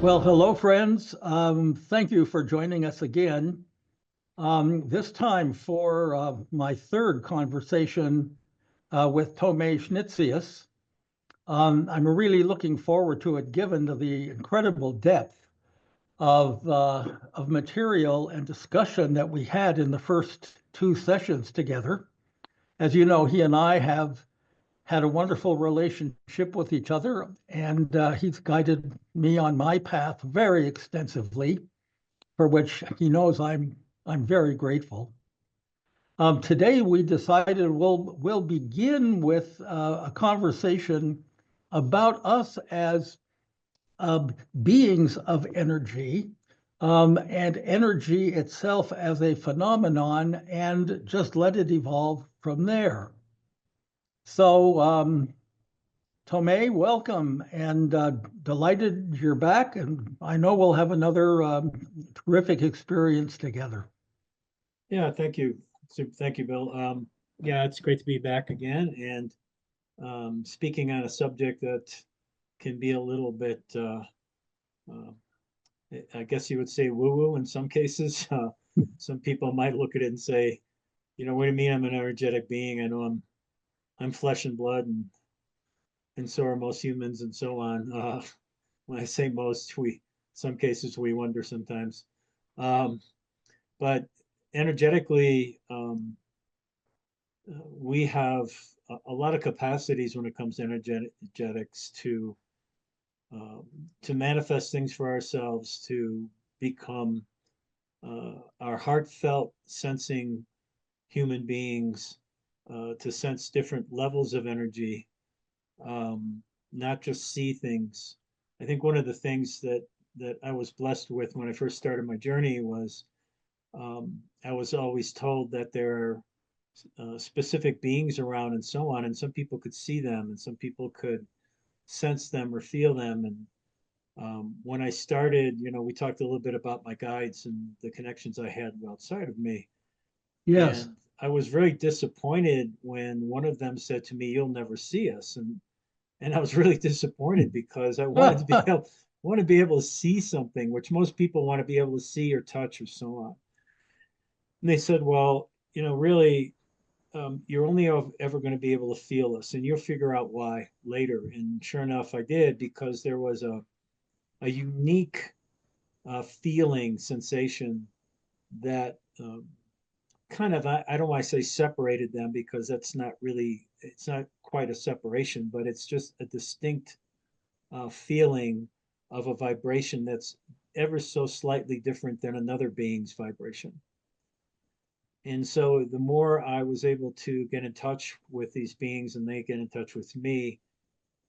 Well, hello, friends. Thank you for joining us again. This time for my third conversation with Tomé Schnitizius. I'm really looking forward to it, given the incredible depth of material and discussion that we had in the first two sessions together. As you know, he and I have had a wonderful relationship with each other, and he's guided me on my path very extensively, for which he knows I'm very grateful. Today we decided we'll begin with a conversation about us as uh, beings of energy, and energy itself as a phenomenon, and just let it evolve from there. So, Tomé, welcome, and delighted you're back. And I know we'll have another terrific experience together. Yeah, thank you. Thank you, Bill. Yeah, it's great to be back again and speaking on a subject that can be a little bit, uh, I guess you would say woo-woo in some cases. Some people might look at it and say, what do you mean I'm an energetic being? I know I'm flesh and blood, and so are most humans, and so on. When I say most, some cases we wonder sometimes. Um, but energetically, we have a lot of capacities when it comes to energetics um, to manifest things for ourselves, to become our heartfelt sensing human beings, to sense different levels of energy, not just see things. I think one of the things that I was blessed with when I first started my journey was I was always told that there are specific beings around and so on, and some people could see them, and some people could sense them or feel them. And when I started, we talked a little bit about my guides and the connections I had outside of me. Yes. And I was very disappointed when one of them said to me, "You'll never see us." And I was really disappointed because I wanted to be able want to be able to see something, which most people want to be able to see or touch or so on. And they said, "Well, really, you're only ever going to be able to feel us, and you'll figure out why later." And sure enough, I did, because there was a unique feeling, sensation that kind of, I don't want to say separated them, because that's not really, it's not quite a separation, but it's just a distinct feeling of a vibration that's ever so slightly different than another being's vibration. And so the more I was able to get in touch with these beings and they get in touch with me,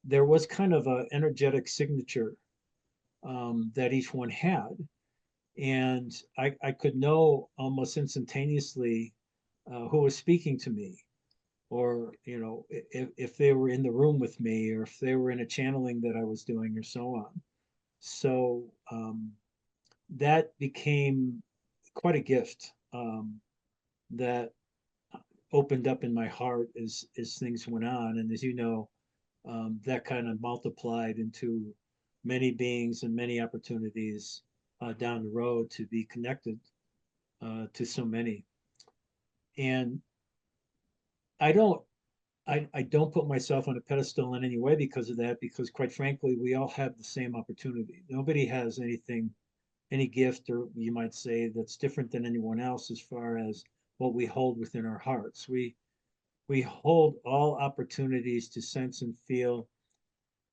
there was kind of an energetic signature that each one had. And I could know almost instantaneously who was speaking to me, or, if they were in the room with me, or if they were in a channeling that I was doing, or so on. So that became quite a gift, that opened up in my heart as things went on. And as you know, that kind of multiplied into many beings and many opportunities down the road to be connected to so many. And I don't I don't put myself on a pedestal in any way because of that, because quite frankly, we all have the same opportunity. Nobody has any gift, or you might say, that's different than anyone else as far as what we hold within our hearts. We hold all opportunities to sense and feel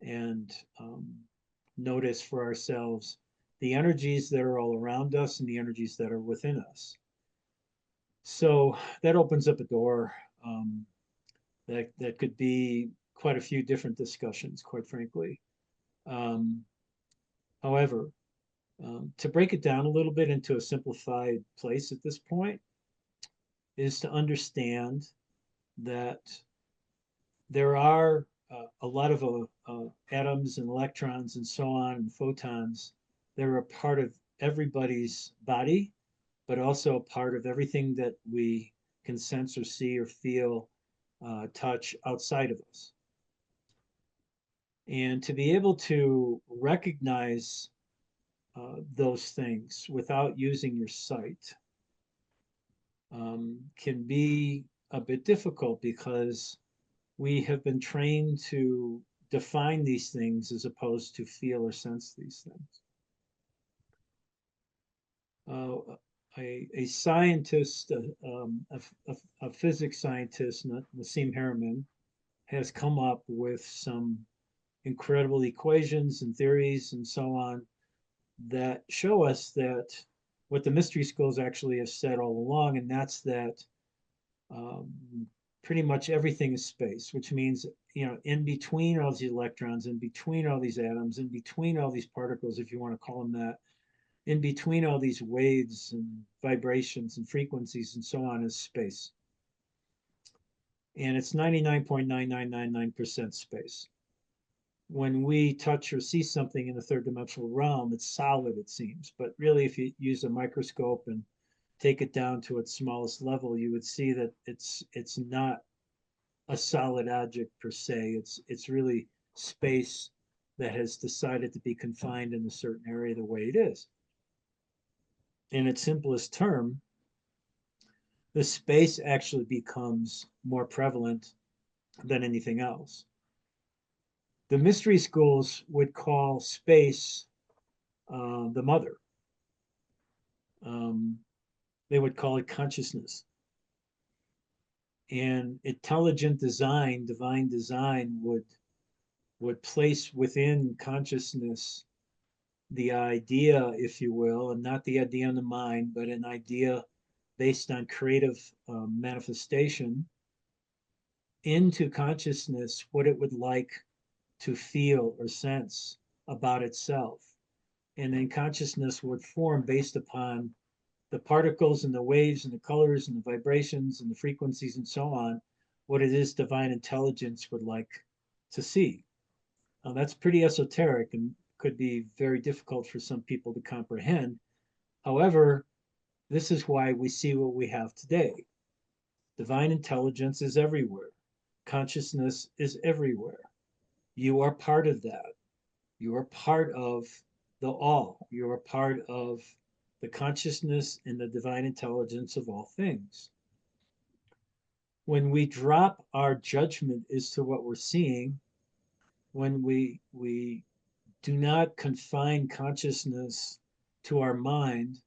and notice for ourselves the energies that are all around us and the energies that are within us. So that opens up a door, that could be quite a few different discussions, quite frankly. Um, However, to break it down a little bit into a simplified place at this point is to understand that there are a lot of atoms and electrons and so on, and photons that are a part of everybody's body, but also a part of everything that we can sense or see or feel, touch outside of us. And to be able to recognize those things without using your sight can be a bit difficult because we have been trained to define these things as opposed to feel or sense these things. A scientist, a physics scientist, Nassim Haramein, has come up with some incredible equations and theories and so on that show us that what the mystery schools actually have said all along, and that's that um, pretty much everything is space, which means, in between all these electrons, in between all these atoms, in between all these particles, if you want to call them that, in between all these waves and vibrations and frequencies and so on is space. And it's 99.9999% space. When we touch or see something in the third dimensional realm, it's solid, it seems. But really, if you use a microscope and take it down to its smallest level, you would see that it's not a solid object per se. It's really space that has decided to be confined in a certain area the way it is. In its simplest term, the space actually becomes more prevalent than anything else. The mystery schools would call space the mother. They would call it consciousness. And intelligent design, divine design, would place within consciousness the idea, if you will, and not the idea in the mind, but an idea based on creative manifestation into consciousness what it would like to feel or sense about itself. And then consciousness would form based upon the particles and the waves and the colors and the vibrations and the frequencies and so on, what it is divine intelligence would like to see. Now, that's pretty esoteric and could be very difficult for some people to comprehend. However, this is why we see what we have today. Divine intelligence is everywhere. Consciousness is everywhere. You are part of that. You are part of the all. You are part of the consciousness and the divine intelligence of all things. When we drop our judgment as to what we're seeing, when we do not confine consciousness to our mind,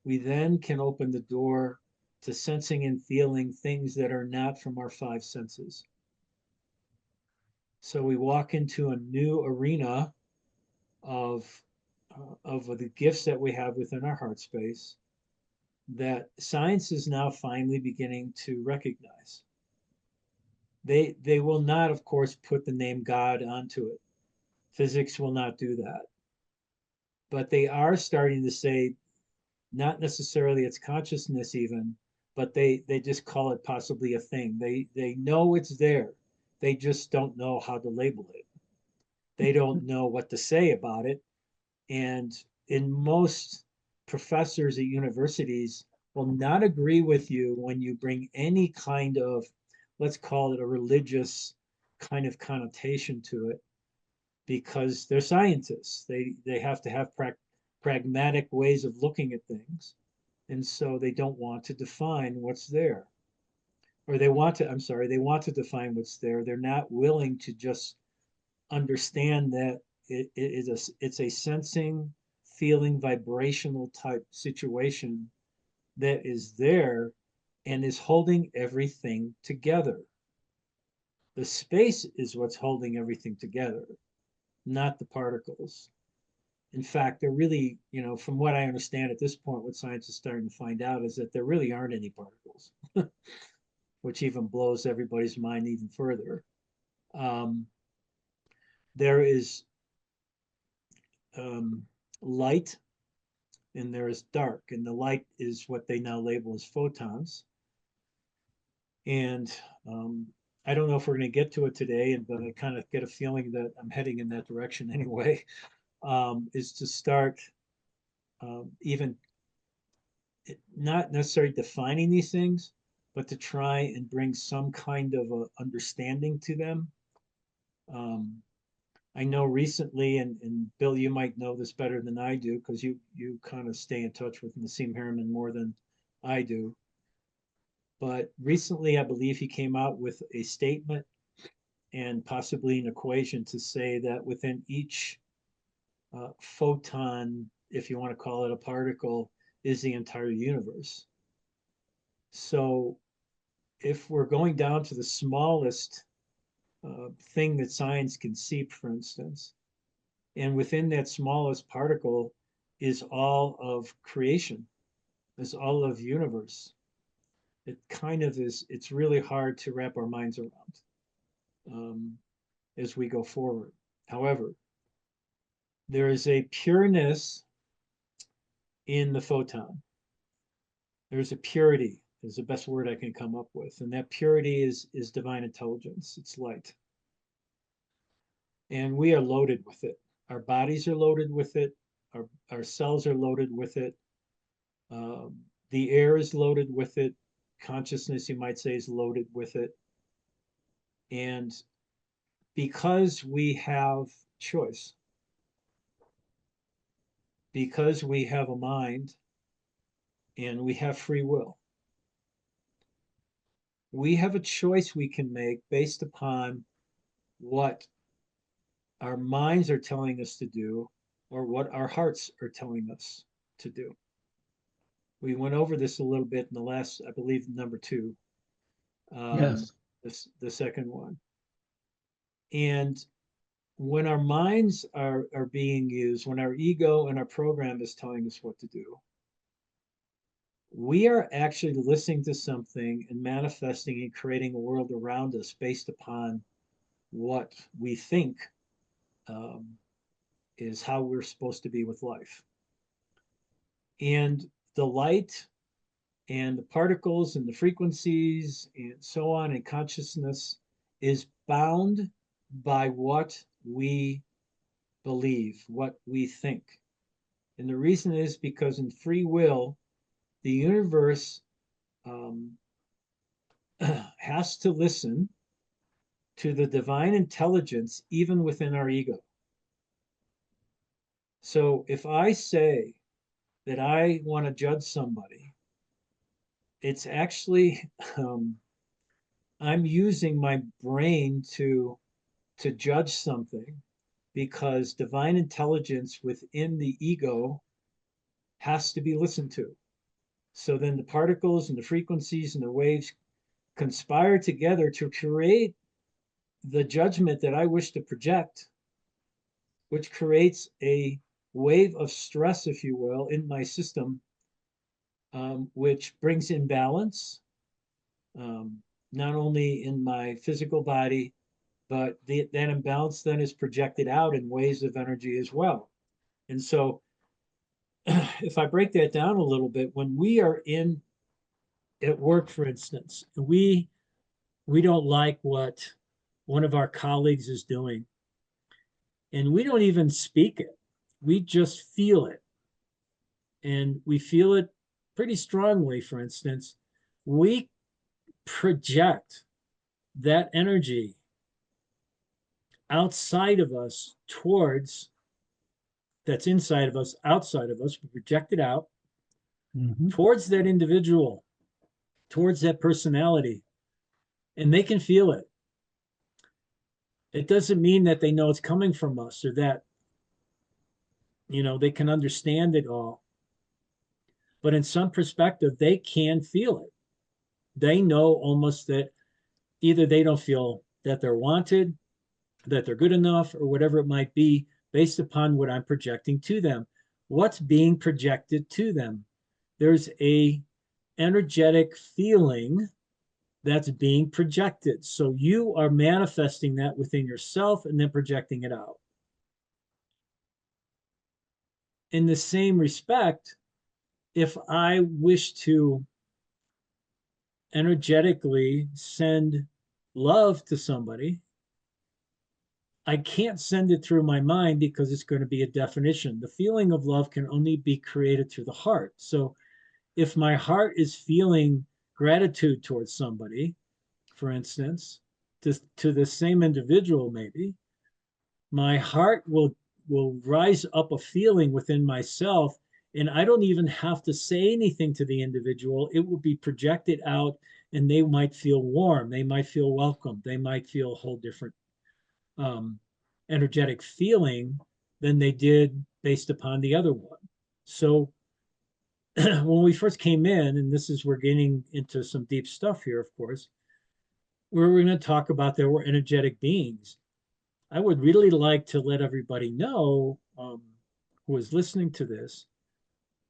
we then can open the door to sensing and feeling things that are not from our five senses. So we walk into a new arena of the gifts that we have within our heart space that science is now finally beginning to recognize. They will not, of course, put the name God onto it. Physics will not do that. But they are starting to say, not necessarily it's consciousness even, but they just call it possibly a thing. They know it's there. They just don't know how to label it. They don't know what to say about it. And in most professors at universities will not agree with you when you bring any kind of, let's call it a religious kind of connotation to it, because they're scientists. They have to have pragmatic ways of looking at things. And so they don't want to define what's there. Or they want to define what's there. They're not willing to just understand that it's a sensing, feeling, vibrational type situation that is there and is holding everything together. The space is what's holding everything together, not the particles. In fact, there really, from what I understand at this point, what science is starting to find out is that there really aren't any particles, which even blows everybody's mind even further. There is light and there is dark, and the light is what they now label as photons. And I don't know if we're going to get to it today, but I kind of get a feeling that I'm heading in that direction anyway, is to start even not necessarily defining these things, but to try and bring some kind of a understanding to them. I know recently, and Bill, you might know this better than I do because you kind of stay in touch with Nassim Harriman more than I do. But recently, I believe he came out with a statement and possibly an equation to say that within each photon, if you want to call it a particle, is the entire universe. So if we're going down to the smallest thing that science can see, for instance, and within that smallest particle is all of creation, is all of universe. It kind of is, it's really hard to wrap our minds around as we go forward. However, there is a pureness in the photon. There's a purity, is the best word I can come up with. And that purity is divine intelligence, it's light. And we are loaded with it. Our bodies are loaded with it. Our cells are loaded with it. The air is loaded with it. Consciousness, you might say, is loaded with it. And because we have choice, because we have a mind and we have free will, we have a choice we can make based upon what our minds are telling us to do or what our hearts are telling us to do. We went over this a little bit in the last, I believe, number 2, Yes. the second one. And when our minds are being used, when our ego and our program is telling us what to do, we are actually listening to something and manifesting and creating a world around us based upon what we think is how we're supposed to be with life. And the light and the particles and the frequencies and so on in consciousness is bound by what we believe, what we think. And the reason is because in free will, the universe has to listen to the divine intelligence even within our ego. So if I say that I want to judge somebody, it's actually I'm using my brain to judge something because divine intelligence within the ego has to be listened to. So then the particles and the frequencies and the waves conspire together to create the judgment that I wish to project, which creates a wave of stress, if you will, in my system, which brings imbalance, not only in my physical body, but that imbalance then is projected out in waves of energy as well. And so if I break that down a little bit, when we are in at work, for instance, we don't like what one of our colleagues is doing, and we don't even speak it. We just feel it. And we feel it pretty strongly, for instance. We project that energy outside of us towards that's inside of us, outside of us. We project it out towards that individual, towards that personality, and they can feel it. It doesn't mean that they know it's coming from us or that, they can understand it all. But in some perspective, they can feel it. They know almost that either they don't feel that they're wanted, that they're good enough, or whatever it might be, based upon what I'm projecting to them. What's being projected to them? There's a energetic feeling that's being projected. So you are manifesting that within yourself and then projecting it out. In the same respect, if I wish to energetically send love to somebody, I can't send it through my mind because it's going to be a definition. The feeling of love can only be created through the heart. So if my heart is feeling gratitude towards somebody, for instance, to the same individual maybe, my heart will rise up a feeling within myself, and I don't even have to say anything to the individual. It will be projected out, and they might feel warm, they might feel welcome, they might feel a whole different um, energetic feeling than they did based upon the other one. So when we first came in, and this is, we're getting into some deep stuff here, of course, we're going to talk about there were energetic beings. I would really like to let everybody know, who is listening to this,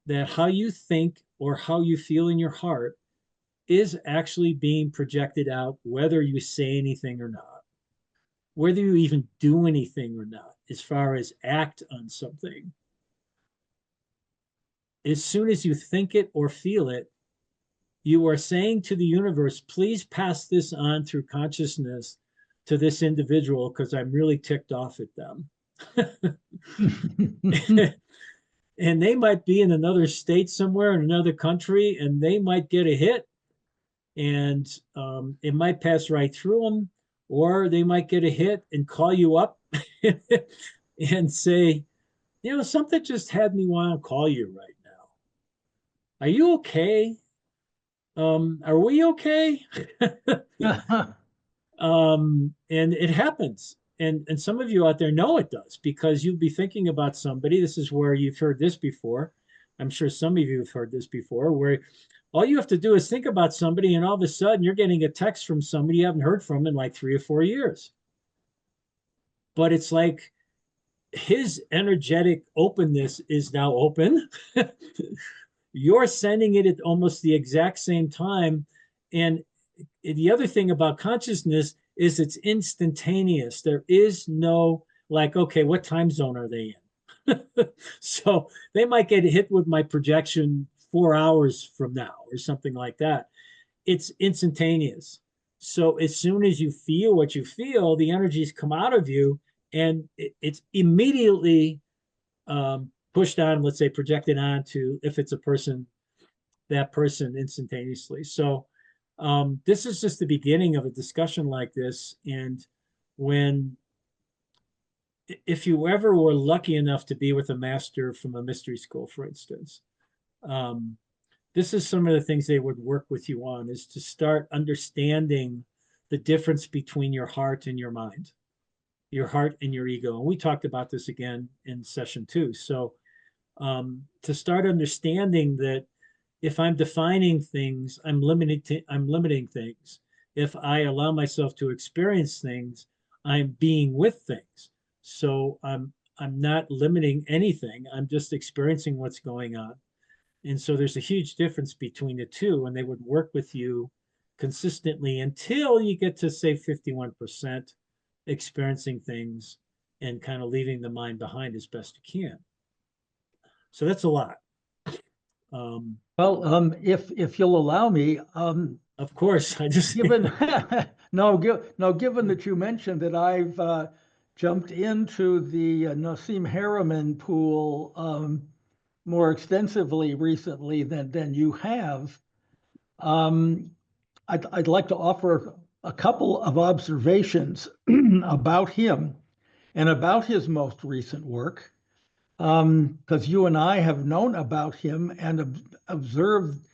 that how you think or how you feel in your heart is actually being projected out, whether you say anything or not, whether you even do anything or not, as far as act on something. As soon as you think it or feel it, you are saying to the universe, please pass this on through consciousness to this individual because I'm really ticked off at them. And they might be in another state somewhere in another country, and they might get a hit, and it might pass right through them, or they might get a hit and call you up and say, something just had me want to call you right now. Are you okay? Are we okay? And it happens. And some of you out there know it does, because you'll be thinking about somebody. This is where you've heard this before. I'm sure some of you have heard this before, where all you have to do is think about somebody, and all of a sudden you're getting a text from somebody you haven't heard from in like 3 or 4 years. But it's like his energetic openness is now open. You're sending it at almost the exact same time. And the other thing about consciousness is it's instantaneous. There is no like, okay, what time zone are they in? So they might get hit with my projection 4 hours from now or something like that. It's instantaneous. So as soon as you feel what you feel, the energies come out of you, and it's immediately pushed on, let's say projected onto, if it's a person, that person instantaneously. So this is just the beginning of a discussion like this. And if you ever were lucky enough to be with a master from a mystery school, for instance, this is some of the things they would work with you on, is to start understanding the difference between your heart and your mind, your heart and your ego. And we talked about this again in session 2. So to start understanding that if I'm defining things, I'm limiting things. If I allow myself to experience things, I'm being with things. So I'm not limiting anything. I'm just experiencing what's going on. And so there's a huge difference between the two, and they would work with you consistently until you get to, say, 51% experiencing things and kind of leaving the mind behind as best you can. So that's a lot. Well, if you'll allow me, of course, I just given given that you mentioned that I've jumped into the Nassim Harriman pool more extensively recently than you have, I'd like to offer a couple of observations about him and about his most recent work, because you and I have known about him and observed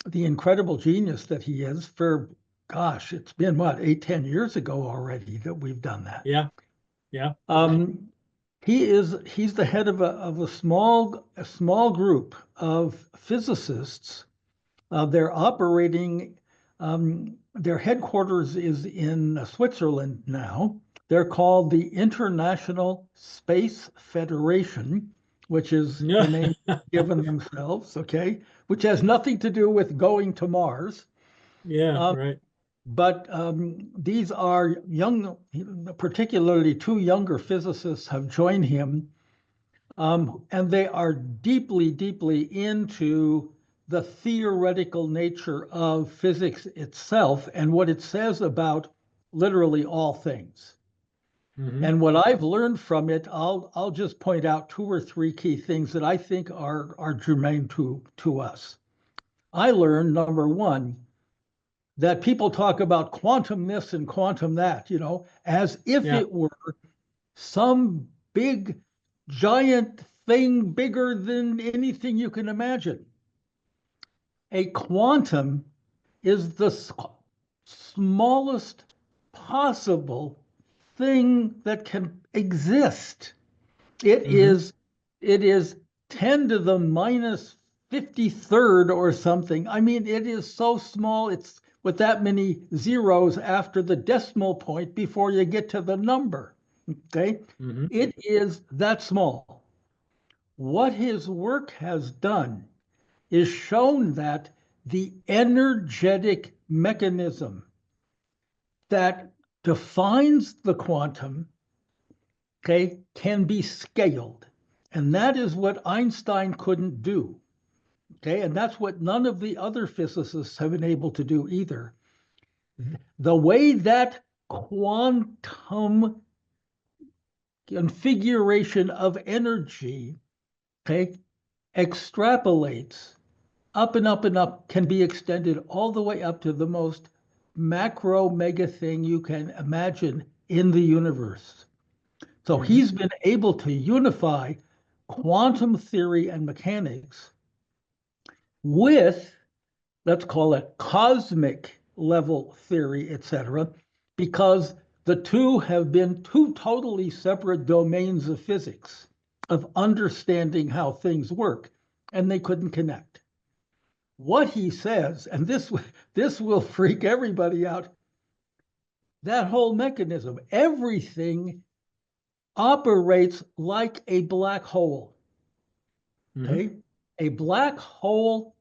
the incredible genius that he is for, gosh, it's been what, 8, 10 years ago already that we've done that. Yeah. He's the head of a small group of physicists. They're operating. Their headquarters is in Switzerland now. They're called the International Space Federation, which is the name given themselves, okay, which has nothing to do with going to Mars. Yeah, right. But these are young, particularly 2 younger physicists have joined him, and they are deeply, deeply into the theoretical nature of physics itself and what it says about literally all things. Mm-hmm. And what I've learned from it, I'll just point out 2 or 3 key things that I think are germane to us. I learned, number one, that people talk about quantum this and quantum that, as if it were some big, giant thing bigger than anything you can imagine. A quantum is the smallest possible thing that can exist. It is 10 to the minus 53rd or something. I mean, it is so small. It's with that many zeros after the decimal point before you get to the number. Okay. It is that small. What his work has done is shown that the energetic mechanism that defines the quantum, okay, can be scaled. And that is what Einstein couldn't do. Okay, and that's what none of the other physicists have been able to do either. The way that quantum configuration of energy, okay, extrapolates up and up and up, can be extended all the way up to the most macro mega thing you can imagine in the universe. So he's been able to unify quantum theory and mechanics with, let's call it cosmic level theory, etc., because the two have been two totally separate domains of physics, of understanding how things work, and they couldn't connect. What he says, and this will freak everybody out, that whole mechanism, everything operates like a black hole. Okay, a black hole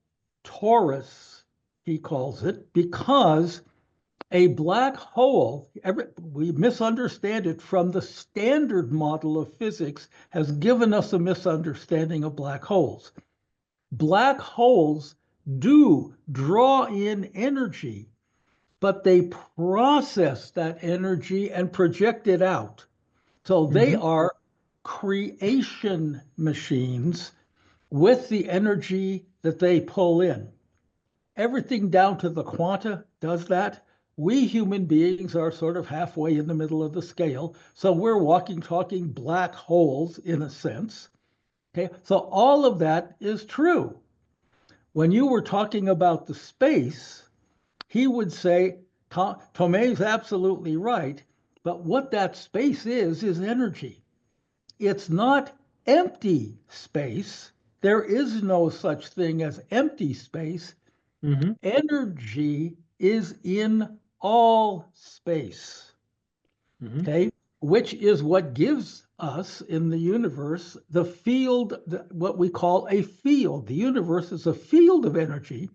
torus, he calls it, because a black hole, we misunderstand it from the standard model of physics, has given us a misunderstanding of black holes. Black holes do draw in energy, but they process that energy and project it out. So they are creation machines with the energy that they pull in. Everything down to the quanta does that. We human beings are sort of halfway in the middle of the scale. So we're walking, talking black holes in a sense. Okay, so all of that is true. When you were talking about the space, he would say, Tomé is absolutely right, but what that space is energy. It's not empty space. There is no such thing as empty space. Energy is in all space, okay? Which is what gives us in the universe the field, what we call a field. The universe is a field of energy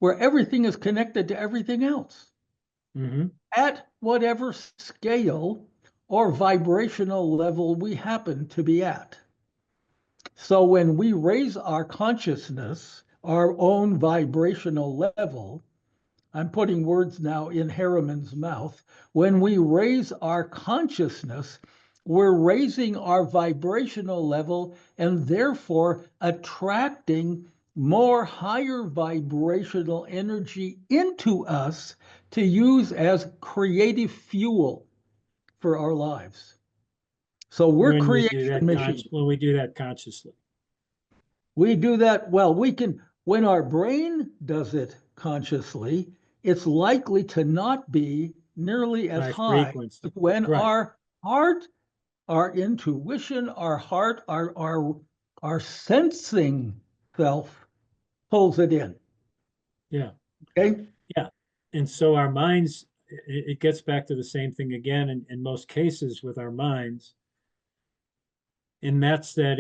where everything is connected to everything else at whatever scale or vibrational level we happen to be at. So when we raise our consciousness, our own vibrational level, I'm putting words now in Harriman's mouth. When we raise our consciousness, we're raising our vibrational level and therefore attracting more higher vibrational energy into us to use as creative fuel for our lives. So we're creation machines. When we do that consciously. We do that, well, we can, when our brain does it consciously, it's likely to not be nearly as high frequency. When our heart, our intuition, our heart, our sensing self pulls it in. Yeah. Okay. Yeah. And so our minds, it gets back to the same thing again in most cases with our minds. And that's that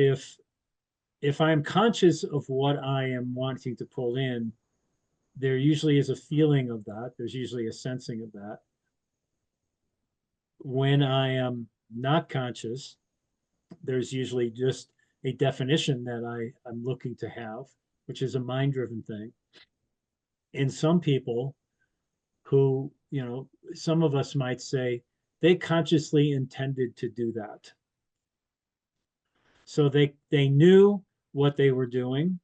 if I'm conscious of what I am wanting to pull in, there usually is a feeling of that. There's usually a sensing of that. When I am not conscious, there's usually just a definition that I'm looking to have, which is a mind-driven thing. And some people who, some of us might say they consciously intended to do that. So they knew what they were doing.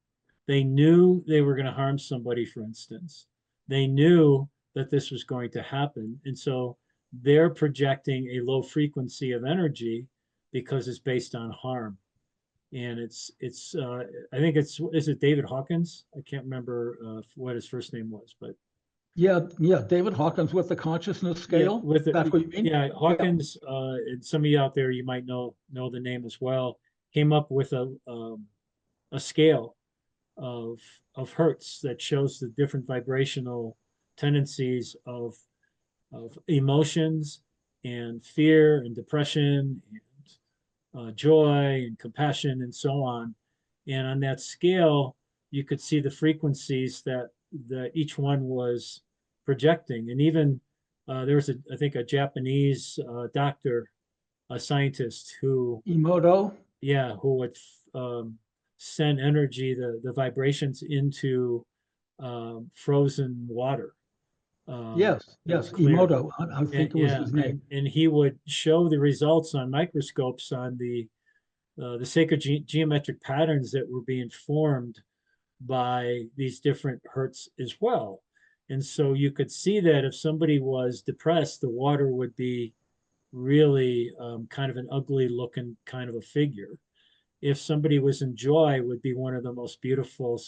They knew they were going to harm somebody, for instance. They knew that this was going to happen. And so they're projecting a low frequency of energy because it's based on harm. And I think is it David Hawkins? I can't remember what his first name was, but Yeah, David Hawkins with the consciousness yeah, scale. with it, That's what you mean? yeah, Yeah. Hawkins, and some of you out there, you might know the name as well, came up with a scale of hertz that shows the different vibrational tendencies of emotions and fear and depression and joy and compassion and so on. And on that scale, you could see the frequencies that each one was projecting. And even there was I think a Japanese doctor, a scientist who, Emoto. yeah, who would um, send energy, the vibrations into frozen water that was Yes, clear. Emoto. I And, think it was yeah, his name. and he would show the results on microscopes on the sacred geometric patterns that were being formed by these different hertz as well. And so you could see that if somebody was depressed, the water would be really kind of an ugly looking kind of a figure. If somebody was in joy, it would be one of the most beautiful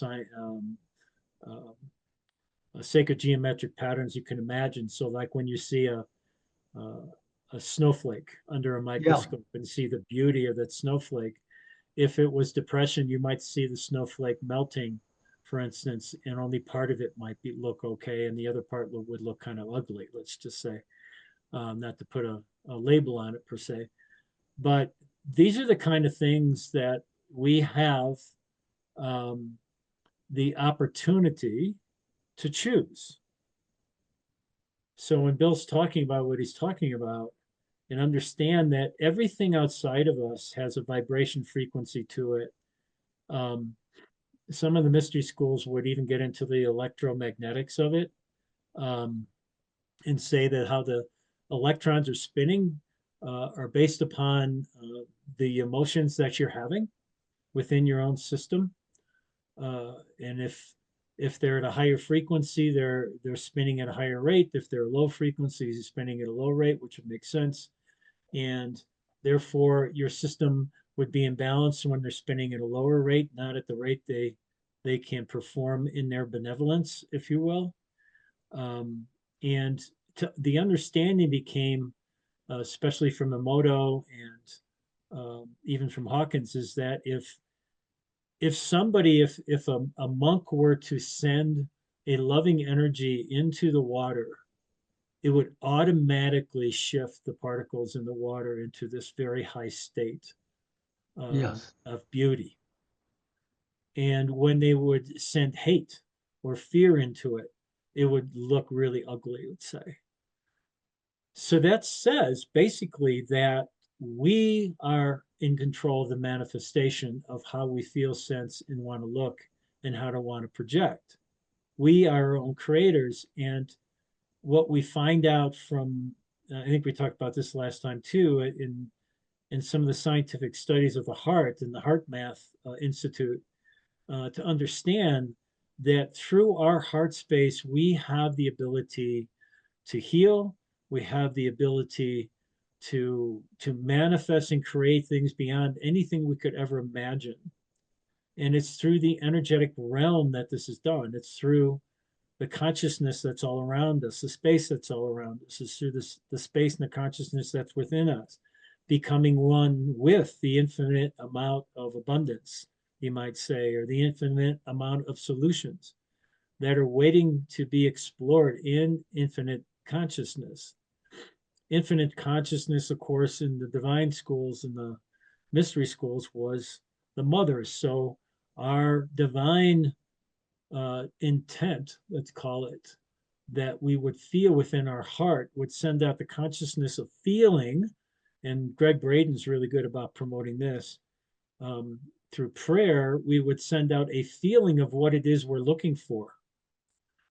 uh, sacred geometric patterns you can imagine. So like when you see uh, a snowflake under a Yeah, microscope and see the beauty of that snowflake. If it was depression, you might see the snowflake melting, for instance, and only part of it might look okay, and the other part would look kind of ugly, let's just say, not to put a label on it per se. But these are the kind of things that we have um, the opportunity to choose. So when Bill's talking about what he's talking about, and understand that everything outside of us has a vibration frequency to it. Um, some of the mystery schools would even get into the electromagnetics of it, um, and say that how the electrons are spinning are based upon the emotions that you're having within your own system. And if they're at a higher frequency, they're spinning at a higher rate. If they're low frequencies, they're spinning at a low rate, which would make sense. And therefore your system would be imbalanced when they're spinning at a lower rate, not at the rate they can perform in their benevolence, if you will. Um, and the understanding became, especially from Emoto and even from Hawkins, is that if somebody, if a monk were to send a loving energy into the water, it would automatically shift the particles in the water into this very high state yes. of beauty. And when they would send hate or fear into it, it would look really ugly, let's say. So that says basically that we are in control of the manifestation of how we feel, sense, and want to look and how to want to project. We are our own creators. And what we find out from, I think we talked about this last time too, in some of the scientific studies of the heart and the Heart Math Institute, to understand that through our heart space, we have the ability to heal. We have the ability to manifest and create things beyond anything we could ever imagine. And it's through the energetic realm that this is done. It's through the consciousness that's all around us, the space that's all around us, is through the space and the consciousness that's within us, becoming one with the infinite amount of abundance, you might say, or the infinite amount of solutions that are waiting to be explored in infinite consciousness. Infinite consciousness, of course, in the divine schools and the mystery schools was the mother. So our divine intent, let's call it, that we would feel within our heart would send out the consciousness of feeling. And Greg Braden's really good about promoting this. Through prayer, we would send out a feeling of what it is we're looking for,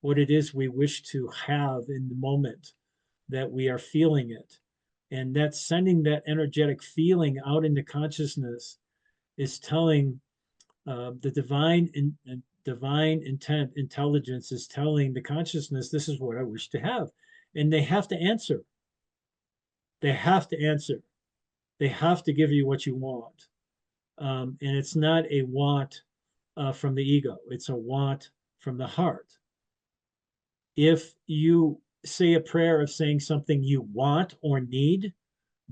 what it is we wish to have in the moment that we are feeling it. And that's sending that energetic feeling out into consciousness is telling the divine intent, intelligence is telling the consciousness, this is what I wish to have. And they have to answer. They have to answer. They have to give you what you want. And it's not a want from the ego, it's a want from the heart. If you say a prayer of saying something you want or need,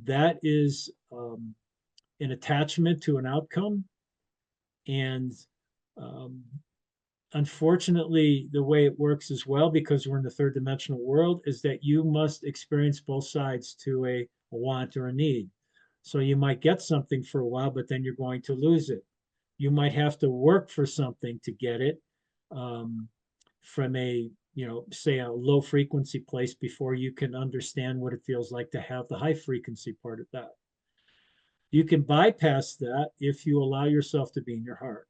that is an attachment to an outcome. And um, unfortunately, the way it works as well, because we're in the third dimensional world, is that you must experience both sides to a want or a need. So you might get something for a while, but then you're going to lose it. You might have to work for something to get it um, from a, say a low frequency place before you can understand what it feels like to have the high frequency part of that. You can bypass that if you allow yourself to be in your heart.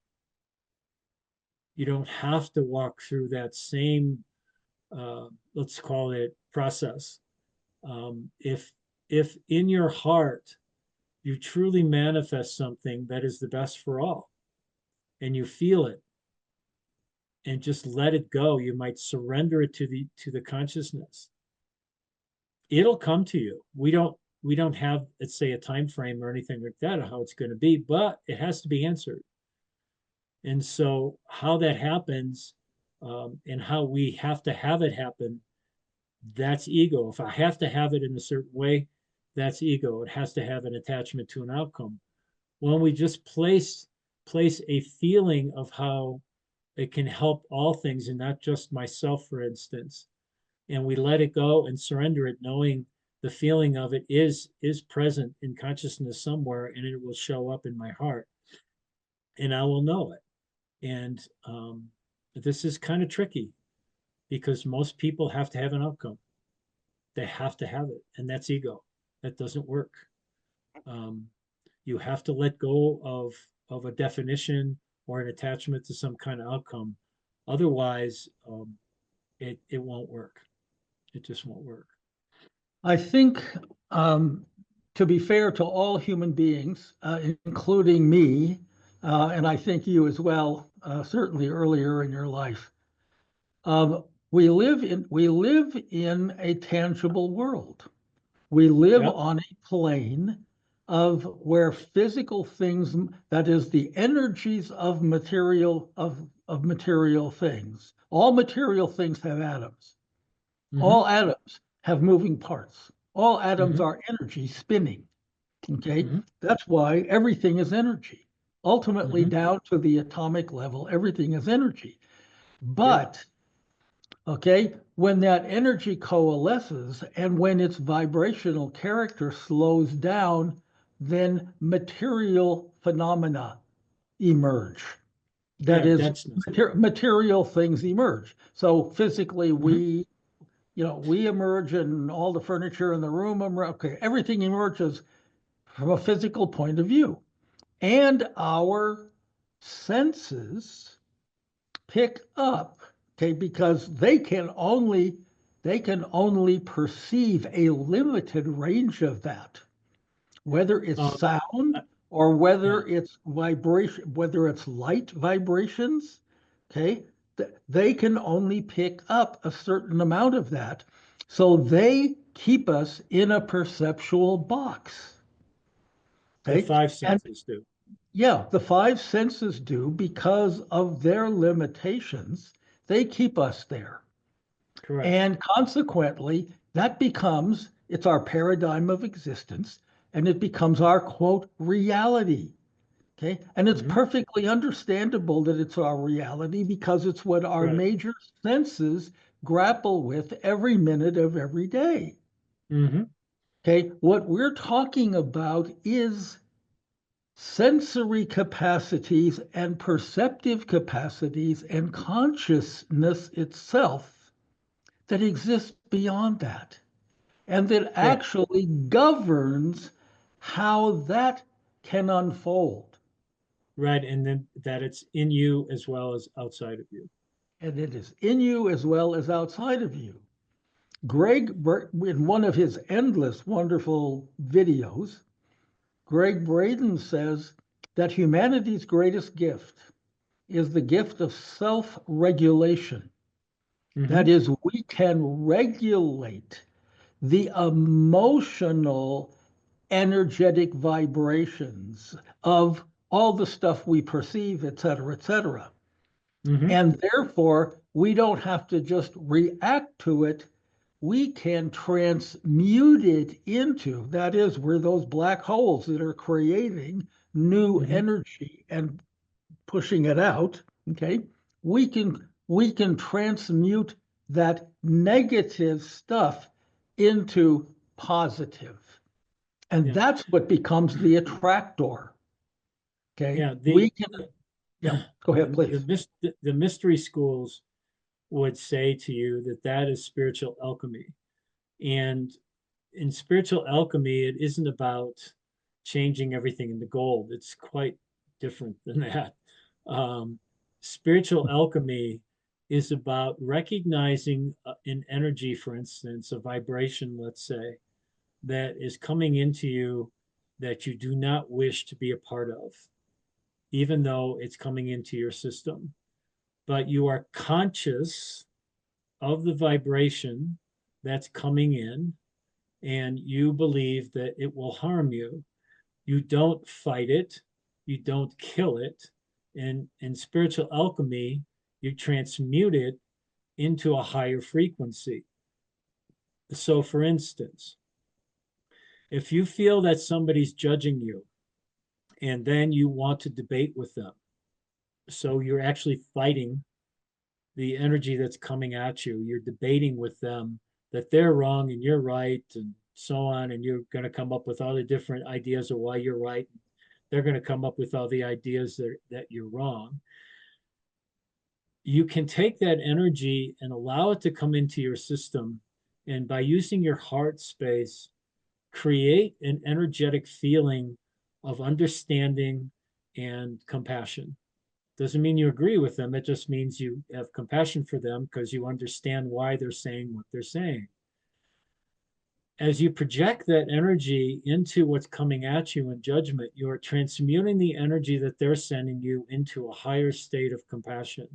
You don't have to walk through that same, let's call it process. If in your heart you truly manifest something that is the best for all, and you feel it, and just let it go, you might surrender it to the consciousness. It'll come to you. We don't have, let's say, a time frame or anything like that of how it's going to be, but it has to be answered. And so how that happens and how we have to have it happen, that's ego. If I have to have it in a certain way, that's ego. It has to have an attachment to an outcome. When we just place a feeling of how it can help all things and not just myself, for instance, and we let it go and surrender it, knowing the feeling of it is present in consciousness somewhere, and it will show up in my heart, and I will know it. And this is kind of tricky because most people have to have an outcome. They have to have it, and that's ego. That doesn't work. Um, you have to let go of a definition or an attachment to some kind of outcome. Otherwise, it won't work. It just won't work. I think, to be fair to all human beings, including me, and I think you as well, certainly earlier in your life, we live in a tangible world. We live Yep. on a plane of where physical things, that is the energies of material things. All material things have atoms. Mm-hmm. All atoms have moving parts. All atoms Mm-hmm. are energy spinning. Okay, Mm-hmm. that's why everything is energy. Ultimately, Mm-hmm. down to the atomic level, everything is energy. Yep. But okay, when that energy coalesces and when its vibrational character slows down, then material phenomena emerge. That Yeah, is, denseness. material things emerge. So physically, Mm-hmm. we emerge and all the furniture in the room, okay, everything emerges from a physical point of view. And our senses pick up, okay, because they can only perceive a limited range of that, whether it's Um, sound uh, or yeah, whether it's vibration, whether it's light vibrations, okay, they can only pick up a certain amount of that. So they keep us in a perceptual box. the Okay. five And senses do. yeah, the five senses do because of their limitations. They keep us there. Correct. And consequently, it's our paradigm of existence, and it becomes our quote reality. Okay. And it's Mm-hmm. perfectly understandable that it's our reality because it's what our Right. major senses grapple with every minute of every day. Mm-hmm. Okay. What we're talking about is sensory capacities and perceptive capacities and consciousness itself that exists beyond that and that Correct. actually governs how that can unfold. Right. And then that it's in you as well as outside of you. And it is in you as well as outside of you. Greg, in one of his endless wonderful videos, Greg Braden says that humanity's greatest gift is the gift of self regulation. Mm-hmm. That is, we can regulate the emotional energetic vibrations of all the stuff we perceive, et cetera, et cetera. And therefore, we don't have to just react to it. We can transmute it into, that is, we're those black holes that are creating new energy and pushing it out. Okay. We can transmute that negative stuff into positive. And that's what becomes the attractor. Okay. Yeah, We can, yeah, go ahead, please. the mystery schools would say to you that that is spiritual alchemy. And in spiritual alchemy, it isn't about changing everything into gold. It's quite different than that. Spiritual alchemy is about recognizing an energy, for instance, a vibration, let's say, that is coming into you that you do not wish to be a part of, even though it's coming into your system. But you are conscious of the vibration that's coming in, and you believe that it will harm you. You don't fight it, you don't kill it. And in spiritual alchemy, you transmute it into a higher frequency. So, for instance, if you feel that somebody's judging you and then you want to debate with them, so you're actually fighting the energy that's coming at you, you're debating with them that they're wrong and you're right, and so on, and you're going to come up with all the different ideas of why you're right. They're going to come up with all the ideas that you're wrong. You can take that energy and allow it to come into your system, and by using your heart space, create an energetic feeling of understanding and compassion. Doesn't mean you agree with them. It just means you have compassion for them because you understand why they're saying what they're saying. As you project that energy into what's coming at you in judgment, you're transmuting the energy that they're sending you into a higher state of compassion.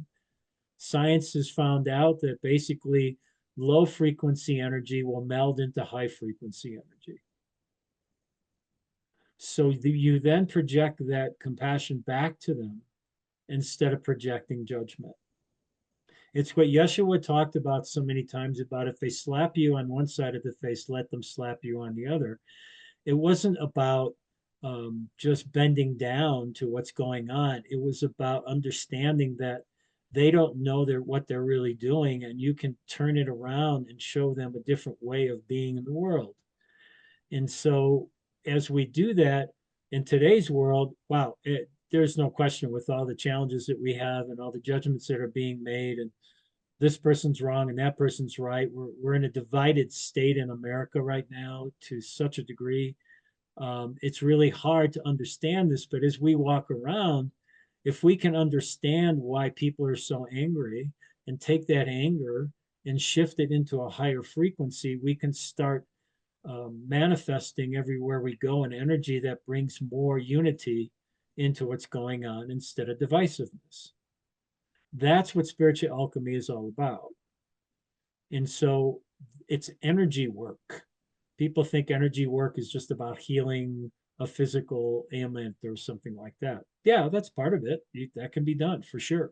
Science has found out that basically low frequency energy will meld into high frequency energy. So you then project that compassion back to them instead of projecting judgment. It's what Yeshua talked about so many times about if they slap you on one side of the face, let them slap you on the other. It wasn't about just bending down to what's going on. It was about understanding that they don't know what they're really doing, and you can turn it around and show them a different way of being in the world. And so as we do that in today's world, wow, there's no question with all the challenges that we have and all the judgments that are being made, and this person's wrong and that person's right. We're in a divided state in America right now to such a degree. It's really hard to understand this, but as we walk around, if we can understand why people are so angry and take that anger and shift it into a higher frequency, we can start manifesting everywhere we go an energy that brings more unity into what's going on instead of divisiveness. That's what spiritual alchemy is all about. And so it's energy work. People think energy work is just about healing a physical ailment or something like that. Yeah, that's part of it. That can be done for sure.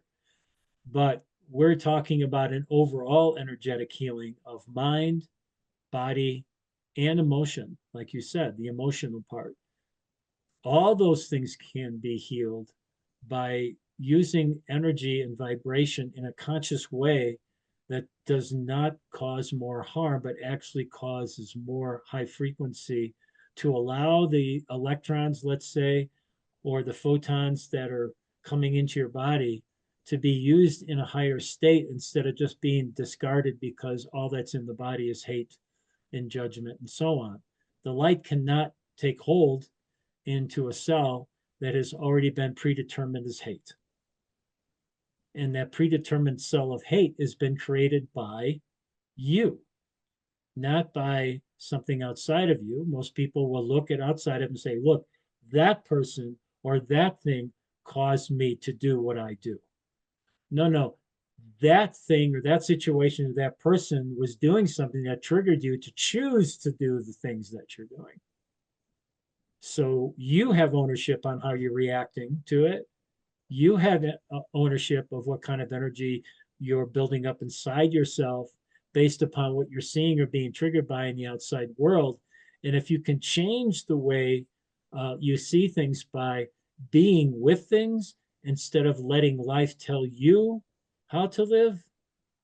But we're talking about an overall energetic healing of mind, body, and emotion. Like you said, the emotional part. All those things can be healed by using energy and vibration in a conscious way that does not cause more harm, but actually causes more high frequency to allow the electrons, let's say, or the photons that are coming into your body to be used in a higher state instead of just being discarded because all that's in the body is hate and judgment and so on. The light cannot take hold into a cell that has already been predetermined as hate. And that predetermined cell of hate has been created by you, not by something outside of you. Most people will look at outside of them and say, look, that person or that thing caused me to do what I do. No, that thing or that situation or that person was doing something that triggered you to choose to do the things that you're doing. So you have ownership on how you're reacting to it. You have ownership of what kind of energy you're building up inside yourself based upon what you're seeing or being triggered by in the outside world. And if you can change the way you see things by being with things instead of letting life tell you how to live,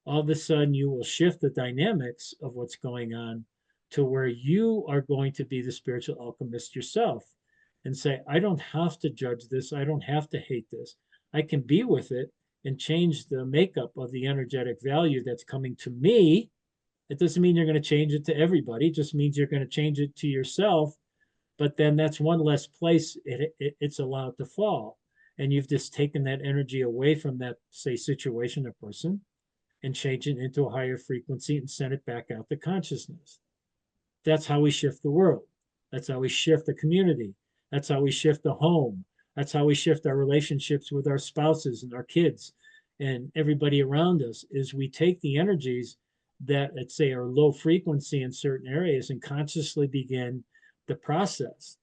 all of a sudden you will shift the dynamics of what's going on to where you are going to be the spiritual alchemist yourself and say, I don't have to judge this. I don't have to hate this. I can be with it and change the makeup of the energetic value that's coming to me. It doesn't mean you're going to change it to everybody. It just means you're going to change it to yourself. But then that's one less place it's allowed to fall. And you've just taken that energy away from that, say, situation or person and change it into a higher frequency and send it back out to consciousness. That's how we shift the world. That's how we shift the community. That's how we shift the home. That's how we shift our relationships with our spouses and our kids and everybody around us is we take the energies that, let's say, are low frequency in certain areas and consciously begin the process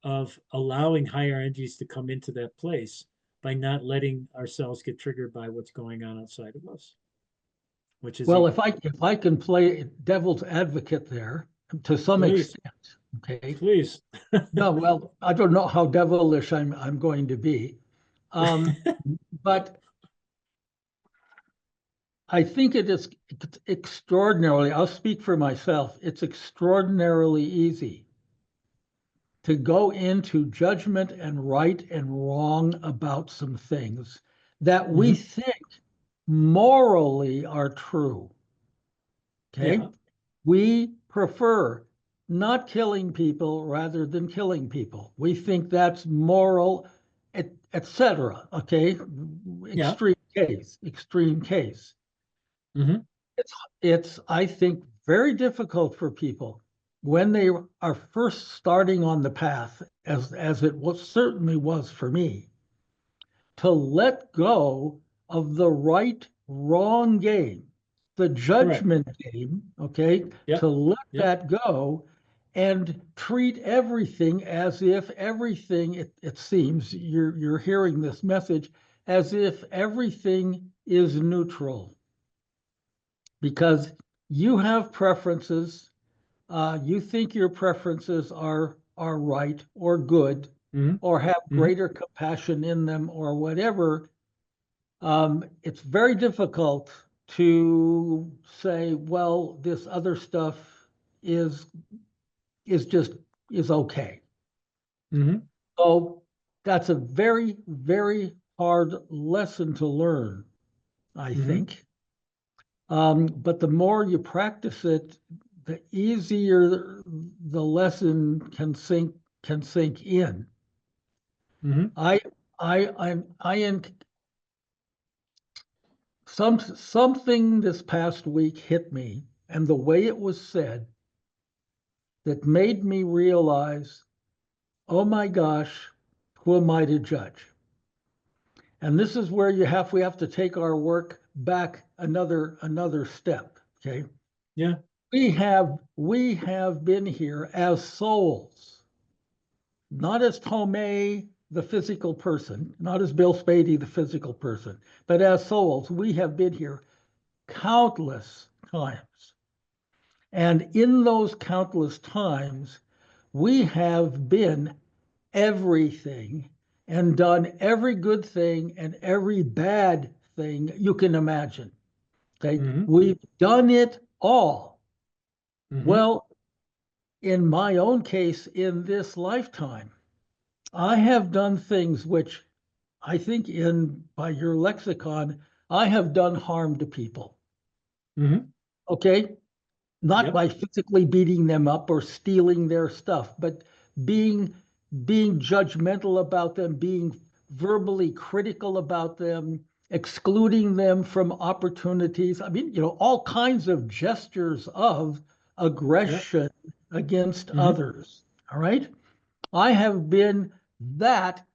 of allowing higher energies to come into that place by not letting ourselves get triggered by what's going on outside of us, which is Well, if I can play devil's advocate there to some please, extent, okay. please. No, well, I don't know how devilish I'm going to be, but I think it's extraordinarily. I'll speak for myself. It's extraordinarily easy to go into judgment and right and wrong about some things that we Mhm. think morally are true. Okay. Yeah. We prefer not killing people rather than killing people. We think that's moral, etc. Okay. Yeah. Extreme case. Hmm. It's, I think, very difficult for people when they are first starting on the path, as it was certainly was for me, to let go of the right wrong game, the Correct. judgment game, okay, to Yep. let Yep. that go and treat everything as if everything, it seems you're hearing this message, as if everything is neutral because you have preferences. You think your preferences are right or good, Hmm. or have Hmm. greater compassion in them, or whatever. It's very difficult to say, well, this other stuff is is just is okay. Hmm. So that's a very, very hard lesson to learn, I Hmm. think. But the more you practice it, the easier the lesson can sink in. Hmm. I I am something this past week hit me, and the way it was said that made me realize, oh my gosh, who am I to judge? And this is where we have to take our work back another step. Okay. Yeah. We have been here as souls, not as Tomé, the physical person, not as Bill Spady, the physical person, but as souls. We have been here countless times. And in those countless times, we have been everything and done every good thing and every bad thing you can imagine. Okay. Hmm. We've done it all. Hmm. Well, in my own case, in this lifetime, I have done things which I think, in by your lexicon, I have done harm to people. Hmm. Okay. Not Yep. by physically beating them up or stealing their stuff, but being being judgmental about them, being verbally critical about them, excluding them from opportunities. I mean, all kinds of gestures of Yep. aggression against Hmm. others. All right. I have been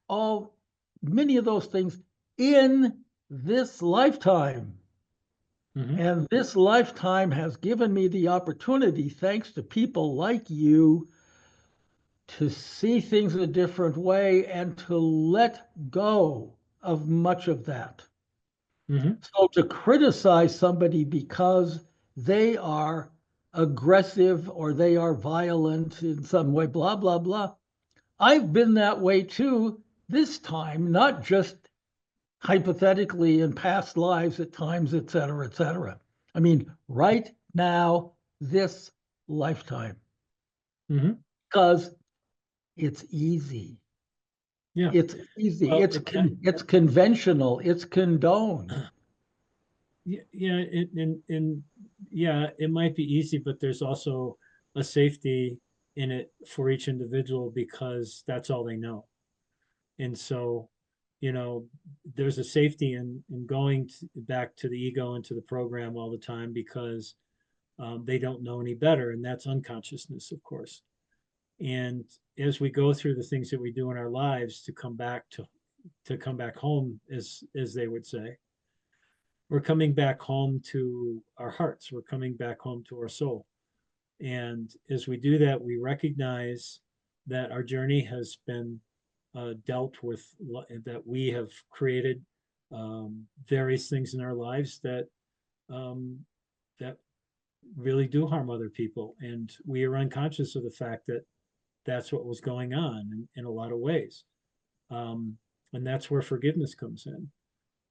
all many of those things in this lifetime. Hmm. And this lifetime has given me the opportunity, thanks to people like you, to see things a different way and to let go of much of that. Hmm. So to criticize somebody because they are aggressive or they are violent in some way, blah, blah, blah. I've been that way too, this time, not just hypothetically in past lives at times, et cetera, et cetera. I mean, right now, this lifetime, Hmm. because it's easy. Yeah. It's easy. Well, It's conventional. It's condoned. yeah, and yeah, it might be easy, but there's also a safety in it for each individual because that's all they know. And so, you know, there's a safety in going back to the ego and to the program all the time because they don't know any better, and that's unconsciousness, of course. And as we go through the things that we do in our lives to come back home, as they would say, we're coming back home to our hearts. We're coming back home to our soul. And as we do that, we recognize that our journey has been dealt with, that we have created various things in our lives um, that really do harm other people. And we are unconscious of the fact that that's what was going on in a lot of ways. Um, and that's where forgiveness comes in.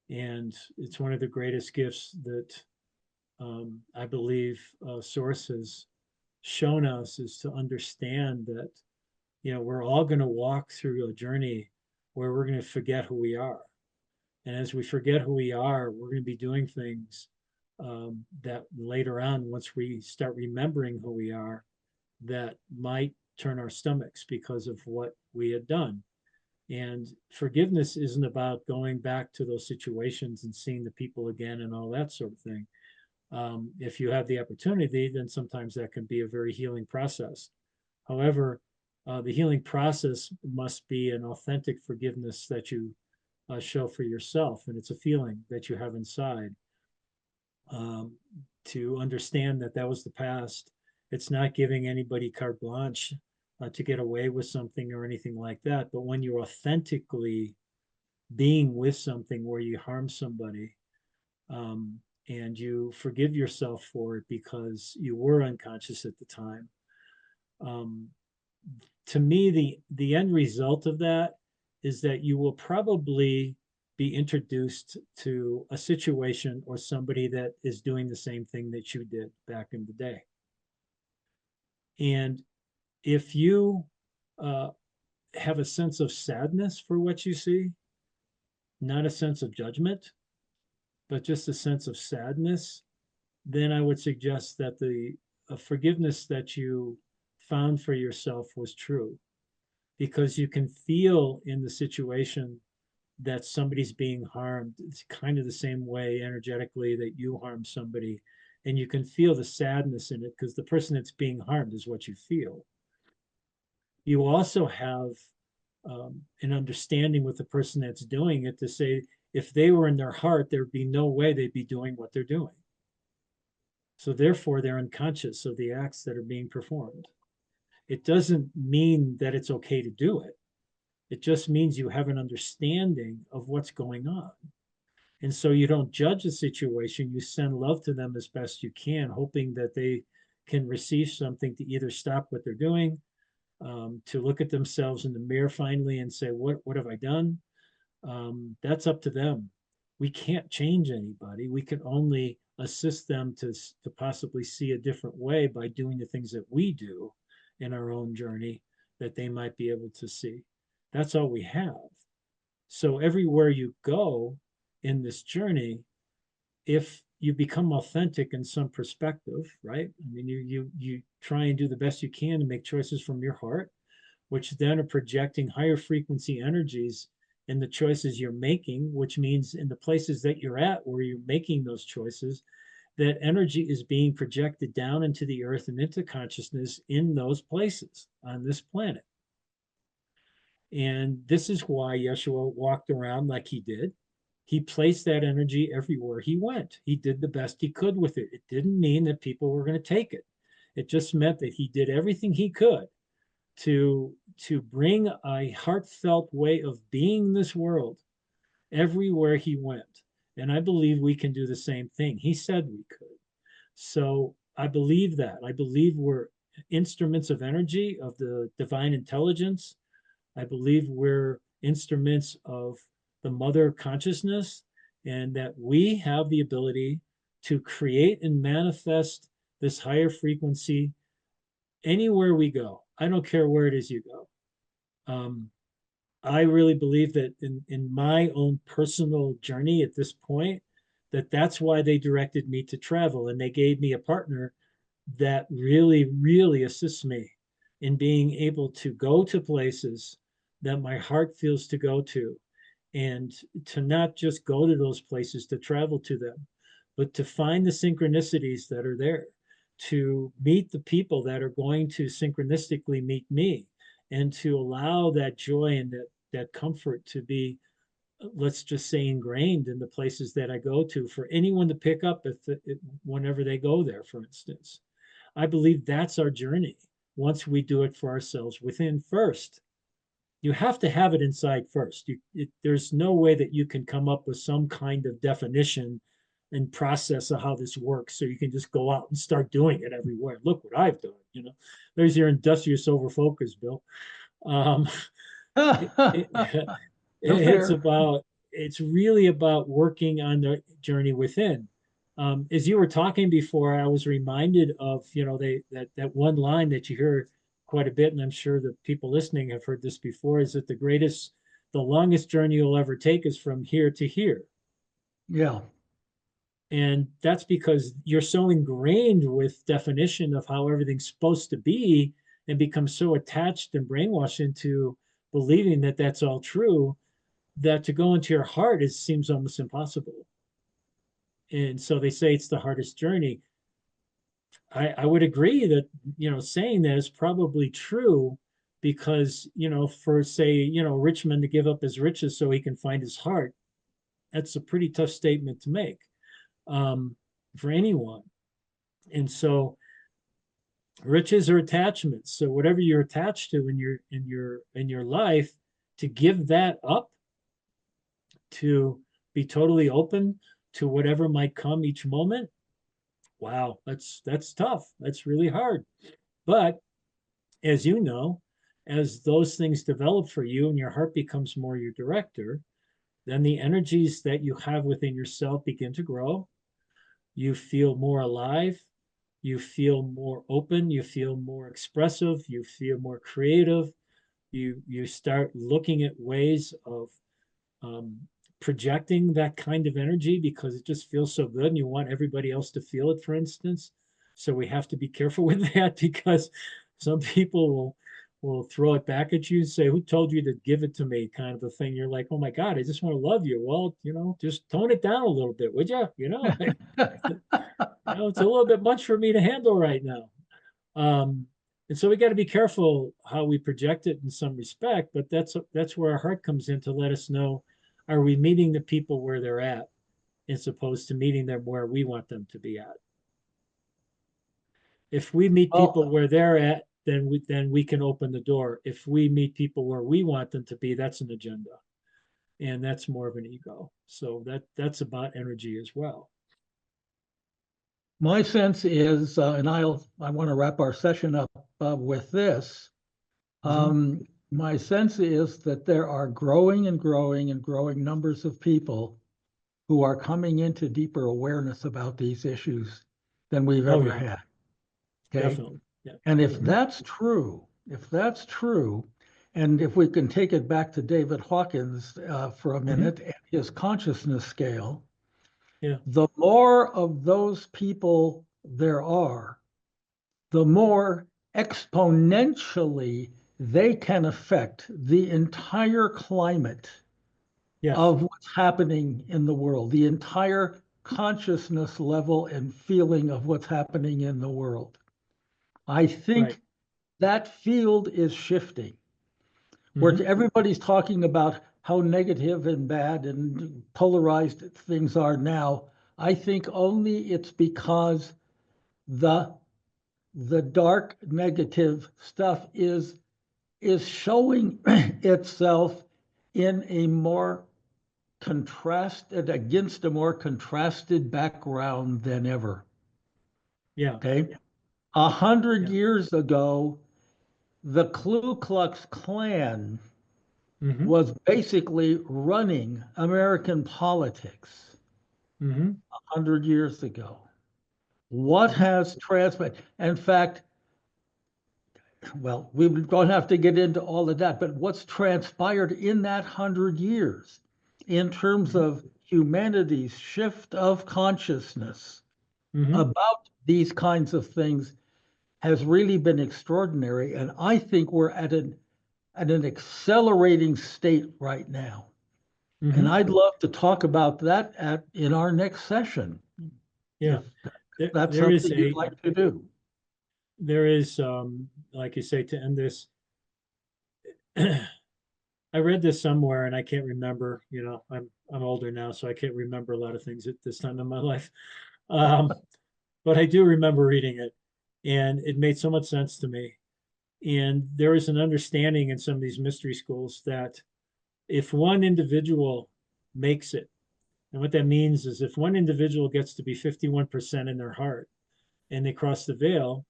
And it's one of the greatest gifts that I believe Source has shown us is to understand that, you know, we're all going to walk through a journey where we're going to forget who we are. And as we forget who we are, we're going to be doing things that later on, once we start remembering who we are, that might turn our stomachs because of what we had done. And forgiveness isn't about going back to those situations and seeing the people again and all that sort of thing. If you have the opportunity, then sometimes that can be a very healing process. However, the healing process must be an authentic forgiveness that you show for yourself, and it's a feeling that you have inside. Um, to understand that that was the past. It's not giving anybody carte blanche to get away with something or anything like that. But when you're authentically being with something where you harm somebody, and you forgive yourself for it because you were unconscious at the time, um, to me, the end result of that is that you will probably be introduced to a situation or somebody that is doing the same thing that you did back in the day. And if you uh, have a sense of sadness for what you see, not a sense of judgment, but just a sense of sadness, then I would suggest that the forgiveness that you found for yourself was true because you can feel in the situation that somebody's being harmed. It's kind of the same way energetically that you harm somebody. And you can feel the sadness in it because the person that's being harmed is what you feel. You also have an understanding with the person that's doing it to say, if they were in their heart, there'd be no way they'd be doing what they're doing. So therefore, they're unconscious of the acts that are being performed. It doesn't mean that it's okay to do it. It just means you have an understanding of what's going on. And so you don't judge the situation, you send love to them as best you can, hoping that they can receive something to either stop what they're doing, to look at themselves in the mirror finally and say, what have I done? That's up to them. We can't change anybody. We can only assist them to possibly see a different way by doing the things that we do in our own journey that they might be able to see. That's all we have. So everywhere you go in this journey, if you become authentic in some perspective, right? I mean, you try and do the best you can to make choices from your heart, which then are projecting higher frequency energies in the choices you're making, which means in the places that you're at where you're making those choices, that energy is being projected down into the earth and into consciousness in those places on this planet. And this is why Yeshua walked around like he did. He placed that energy everywhere he went. He did the best he could with it. It didn't mean that people were going to take it. It just meant that he did everything he could to bring a heartfelt way of being this world everywhere he went. And I believe we can do the same thing. He said we could. So I believe that. I believe we're instruments of energy, of the divine intelligence. I believe we're instruments of the mother consciousness, and that we have the ability to create and manifest this higher frequency anywhere we go. I don't care where it is you go. Um, I really believe that in my own personal journey at this point, that that's why they directed me to travel, and they gave me a partner that really, really assists me in being able to go to places that my heart feels to go to, and to not just go to those places to travel to them, but to find the synchronicities that are there, to meet the people that are going to synchronistically meet me, and to allow that joy and that comfort to be, let's just say, ingrained in the places that I go to, for anyone to pick up whenever they go there, for instance. I believe that's our journey once we do it for ourselves within first. You have to have it inside first. There's no way that you can come up with some kind of definition and process of how this works, so you can just go out and start doing it everywhere. Look what I've done. There's your industrious overfocus, Bill. Um, it, it, it's Fair. about it's really about working on the journey within. As you were talking before, I was reminded of that one line that you hear quite a bit, and I'm sure the people listening have heard this before, is that the longest journey you'll ever take is from here to here. Yeah. And that's because you're so ingrained with definition of how everything's supposed to be, and become so attached and brainwashed into believing that that's all true, that to go into your heart seems almost impossible. And so they say it's the hardest journey. I would agree that, saying that is probably true, because, for, say, Richmond to give up his riches so he can find his heart, that's a pretty tough statement to make, for anyone. And so riches are attachments. So whatever you're attached to in your life, to give that up, to be totally open to whatever might come each moment, wow, that's tough. That's really hard. But as you know, as those things develop for you and your heart becomes more your director, then the energies that you have within yourself begin to grow. You feel more alive. You feel more open. You feel more expressive. You feel more creative. You start looking at ways of um, projecting that kind of energy, because it just feels so good and you want everybody else to feel it, for instance. So we have to be careful with that, because some people will throw it back at you and say, who told you to give it to me, kind of a thing. You're like, oh my God, I just want to love you. Well, just tone it down a little bit, would you? It's a little bit much for me to handle right now. And so we got to be careful how we project it in some respect, but that's where our heart comes in, to let us know, are we meeting the people where they're at, as opposed to meeting them where we want them to be at. If we meet people Well, where they're at, then we can open the door. If we meet people where we want them to be, that's an agenda, and that's more of an ego. So that's about energy as well. my sense is, and I want to wrap our session up with this. Mhm. My sense is that there are growing and growing and growing numbers of people who are coming into deeper awareness about these issues than we've Oh ever yeah, had. Okay. definitely. Yeah. And if Mhm. that's true, and if we can take it back to David Hawkins for a Mhm. minute and his consciousness scale, Yeah. the more of those people there are, the more exponentially they can affect the entire climate Yes. of what's happening in the world, the entire consciousness level and feeling of what's happening in the world. I Right. think that field is shifting, where Mhm. everybody's talking about how negative and bad and polarized things are now. I think only it's because the the dark negative stuff is is showing itself in a more contrasted, against a more contrasted background than ever. Yeah. Okay. 100 Yeah. years ago, the Ku Klux Klan Mm-hmm. was basically running American politics Mm-hmm. 100 years ago. What Mm-hmm. has transpired? In fact, well, we don't have to get into all of that, but what's transpired in that 100 years in terms Mm-hmm. of humanity's shift of consciousness Mm-hmm. about these kinds of things has really been extraordinary. And I think we're at an accelerating state right now. And Mm-hmm. I'd love to talk about that in our next session, Yeah. if that's There is something you'd like to do. like you say, to end this, I read this somewhere and I can't remember, I'm older now, so I can't remember a lot of things at this time in my life. Um, but I do remember reading it and it made so much sense to me. And there is an understanding in some of these mystery schools that if one individual makes it, and what that means is if one individual gets to be 51% in their heart and they cross the veil,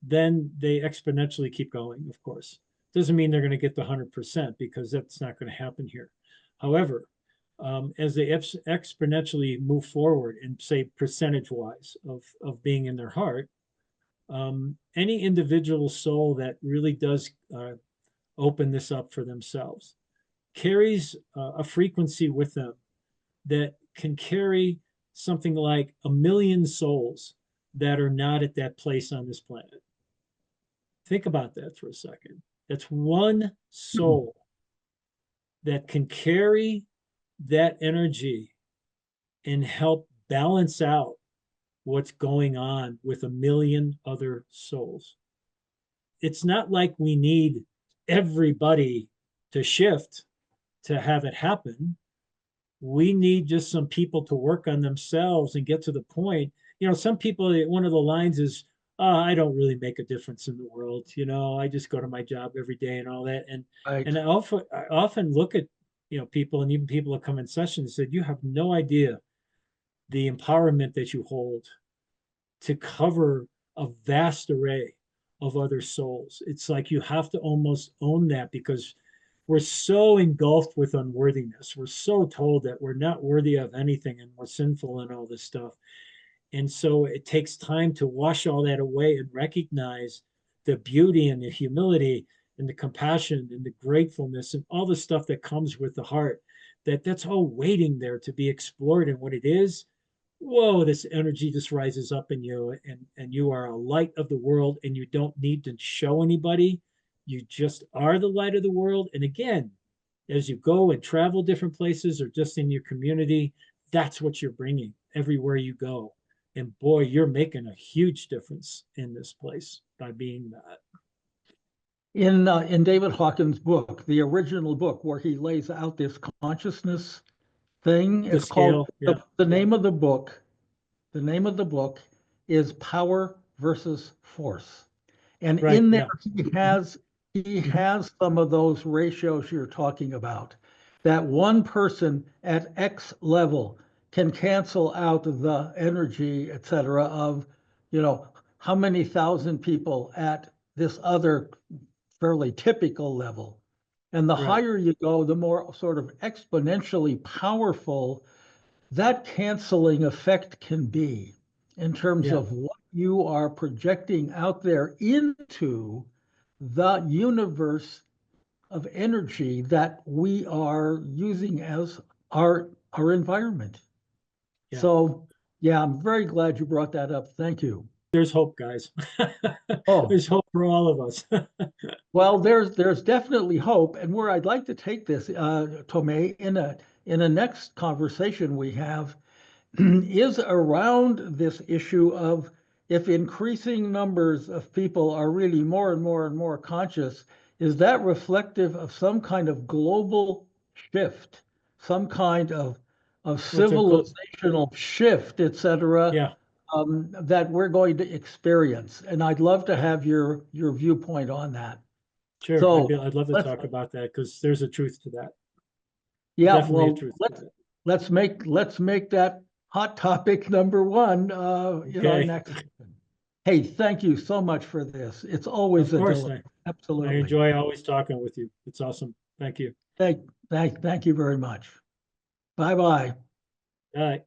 then they exponentially keep going, of course. Doesn't mean they're going to get the 100% because that's not going to happen here. However, as they exponentially move forward and say percentage wise of being in their heart, any individual soul that really does open this up for themselves carries a frequency with them that can carry something like 1,000,000 souls that are not at that place on this planet. Think about that for a second. That's one soul that can carry that energy and help balance out what's going on with 1,000,000 other souls. It's not like we need everybody to shift to have it happen. We need just some people to work on themselves and get to the point. Some people, one of the lines is, I don't really make a difference in the world. I just go to my job every day and all that. Right. And I often look at, people, and even people that come in sessions said, you have no idea the empowerment that you hold to cover a vast array of other souls. It's like you have to almost own that because we're so engulfed with unworthiness. We're so told that we're not worthy of anything and we're sinful and all this stuff. And so it takes time to wash all that away and recognize the beauty and the humility and the compassion and the gratefulness and all the stuff that comes with the heart, that's all waiting there to be explored. And what it is, whoa, this energy just rises up in you, and you are a light of the world, and you don't need to show anybody. You just are the light of the world. And again, as you go and travel different places or just in your community, that's what you're bringing everywhere you go. And boy, you're making a huge difference in this place by being that. In David Hawkins' book, the original book where he lays out this consciousness thing, The it's called scale, yeah, the name of the book. The name of the book is Power versus Force. And right, in there, yeah, he has he hmm, has some of those ratios you're talking about. That one person at X level can cancel out the energy, et cetera, of, how many thousand people at this other fairly typical level. And the right, higher you go, the more sort of exponentially powerful that canceling effect can be in terms yeah, of what you are projecting out there into the universe of energy that we are using as our environment. yeah. So yeah, I'm very glad you brought that up. Thank you. There's hope, guys. Oh, There's hope for all of us. well, there's definitely hope, and where I'd like to take this, Tomé, in a next conversation we have is around this issue of if increasing numbers of people are really more and more and more conscious, is that reflective of some kind of global shift, some kind of What's a good, civilizational shift, et cetera, yeah. that we're going to experience? And I'd love to have your viewpoint on that. Sure. So I'd love to let's, talk about that because there's a truth to that. yeah, Definitely a well, truth to that. let's make that hot topic number one in our Okay. next. Hey, thank you so much for this. It's Of always a course. delight. I Absolutely. enjoy always talking with you. It's awesome. Thank you. Thank you very much. Bye-bye. All right.